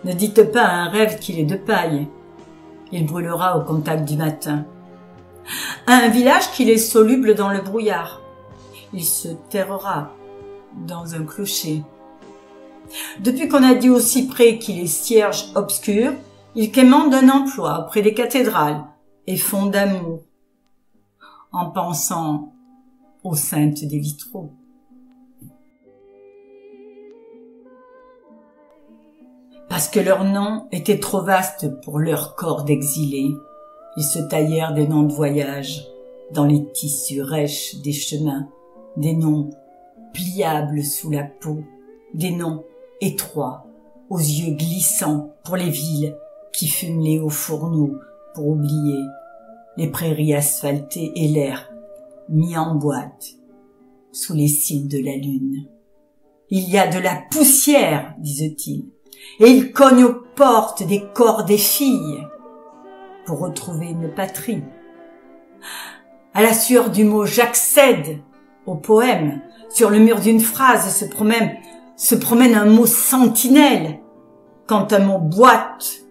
Ne dites pas à un rêve qu'il est de paille. Il brûlera au contact du matin. À un village qu'il est soluble dans le brouillard. Il se terrera dans un clocher. Depuis qu'on a dit au cyprès qu'il est cierge obscur, il quémande un emploi auprès des cathédrales et fond d'amour, en pensant aux saintes des vitraux. Parce que leur nom était trop vaste pour leur corps d'exilés, ils se taillèrent des noms de voyage dans les tissus rêches des chemins, des noms pliables sous la peau, des noms étroits, aux yeux glissants pour les villes qui fument les hauts fourneaux pour oublier les prairies asphaltées et l'air mis en boîte sous les cils de la lune. Il y a de la poussière, disent-ils, et ils cognent aux portes des corps des filles pour retrouver une patrie. À la sueur du mot j'accède au poème, sur le mur d'une phrase se promène un mot sentinelle. Quand un mot boîte,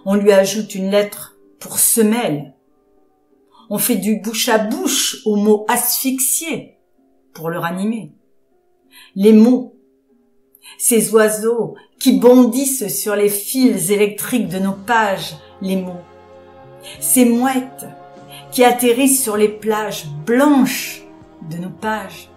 on lui ajoute une lettre pour semelle. On fait du bouche à bouche au mot asphyxié pour le ranimer. Les mots, ces oiseaux qui bondissent sur les fils électriques de nos pages, les mots, ces mouettes qui atterrissent sur les plages blanches de nos pages.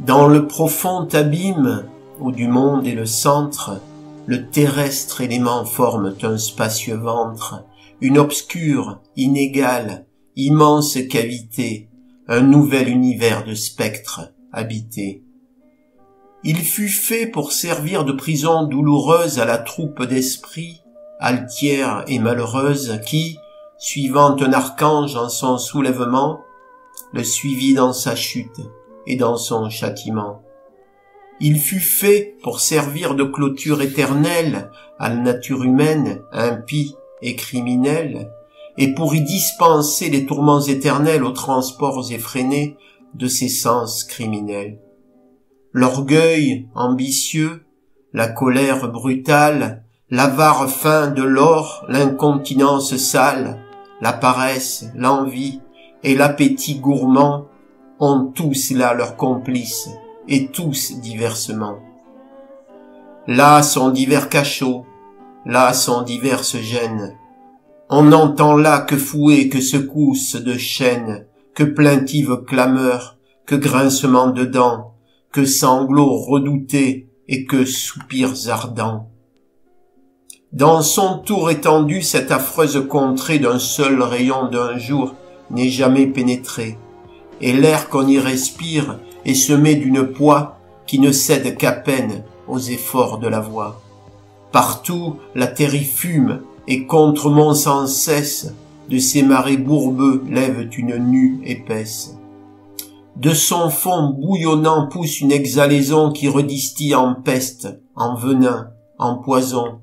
Dans le profond abîme où du monde est le centre, le terrestre élément forme un spacieux ventre, une obscure, inégale, immense cavité, un nouvel univers de spectres habité. Il fut fait pour servir de prison douloureuse à la troupe d'esprits, altière et malheureuse, qui, suivant un archange en son soulèvement, le suivit dans sa chute et dans son châtiment. Il fut fait pour servir de clôture éternelle à la nature humaine, impie et criminelle, et pour y dispenser les tourments éternels aux transports effrénés de ses sens criminels. L'orgueil ambitieux, la colère brutale, l'avare fin de l'or, l'incontinence sale, la paresse, l'envie et l'appétit gourmand ont tous là leurs complices, et tous diversement. Là sont divers cachots, là sont diverses gênes. On n'entend là que fouet, que secousses de chaînes, que plaintives clameurs, que grincements de dents, que sanglots redoutés et que soupirs ardents. Dans son tour étendu, cette affreuse contrée d'un seul rayon d'un jour n'est jamais pénétrée, et l'air qu'on y respire est semé d'une poix qui ne cède qu'à peine aux efforts de la voix. Partout, la terre y fume, et contre mon sans cesse, de ces marais bourbeux lèvent une nue épaisse. De son fond bouillonnant pousse une exhalaison qui redistille en peste, en venin, en poison.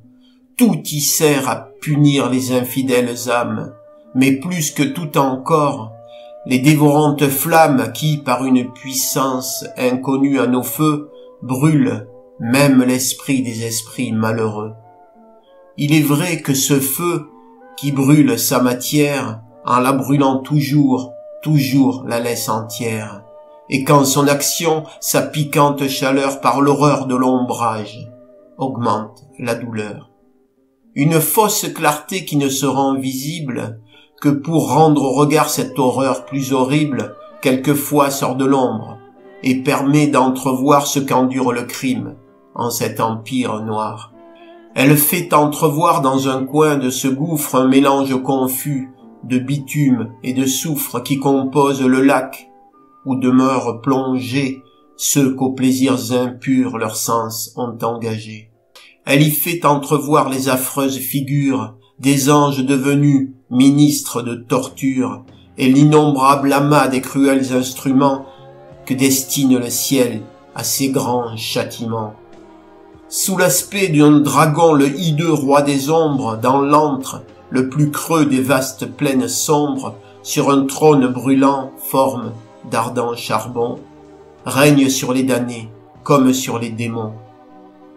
Tout y sert à punir les infidèles âmes, mais plus que tout encore, les dévorantes flammes qui, par une puissance inconnue à nos feux, brûlent même l'esprit des esprits malheureux. Il est vrai que ce feu, qui brûle sa matière, en la brûlant toujours la laisse entière, et qu'en son action, sa piquante chaleur par l'horreur de l'ombrage, augmente la douleur. Une fausse clarté qui ne se rend visible que pour rendre au regard cette horreur plus horrible, quelquefois sort de l'ombre, et permet d'entrevoir ce qu'endure le crime en cet empire noir. Elle fait entrevoir dans un coin de ce gouffre un mélange confus de bitume et de soufre qui compose le lac, où demeurent plongés ceux qu'aux plaisirs impurs leurs sens ont engagés. Elle y fait entrevoir les affreuses figures des anges devenus ministres de torture et l'innombrable amas des cruels instruments que destine le ciel à ses grands châtiments. Sous l'aspect d'un dragon, le hideux roi des ombres, dans l'antre, le plus creux des vastes plaines sombres, sur un trône brûlant, forme d'ardent charbon. règne sur les damnés comme sur les démons.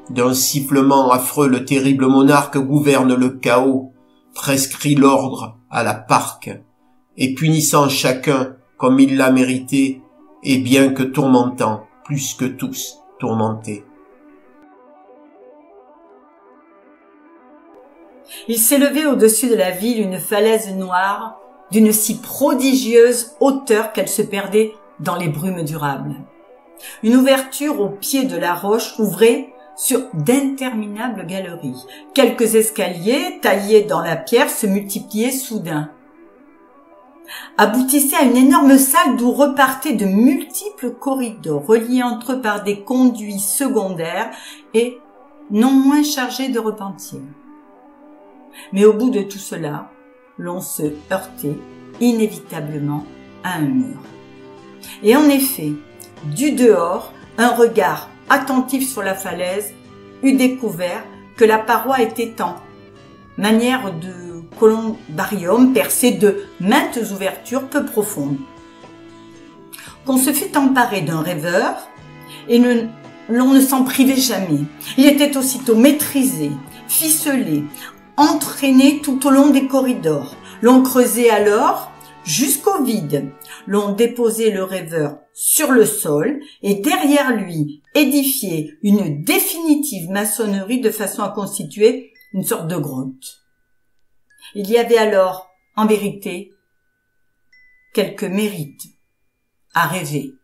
D'un sifflement affreux, le terrible monarque gouverne le chaos, prescrit l'ordre à la parque, et punissant chacun comme il l'a mérité, et bien que tourmentant, plus que tous tourmentés. Il s'élevait au-dessus de la ville une falaise noire d'une si prodigieuse hauteur qu'elle se perdait dans les brumes durables. Une ouverture au pied de la roche ouvrait sur d'interminables galeries. Quelques escaliers taillés dans la pierre se multipliaient soudain, aboutissaient à une énorme salle d'où repartaient de multiples corridors reliés entre eux par des conduits secondaires et non moins chargés de repentir. Mais au bout de tout cela, l'on se heurtait inévitablement à un mur. Et en effet, du dehors, un regard attentif sur la falaise eut découvert que la paroi était en manière de columbarium percé de maintes ouvertures peu profondes. Qu'on se fût emparé d'un rêveur et l'on ne s'en privait jamais. Il était aussitôt maîtrisé, ficelé, entraîné tout au long des corridors. L'on creusait alors jusqu'au vide. L'on déposait le rêveur sur le sol et derrière lui édifiait une définitive maçonnerie de façon à constituer une sorte de grotte. Il y avait alors, en vérité, quelques mérites à rêver.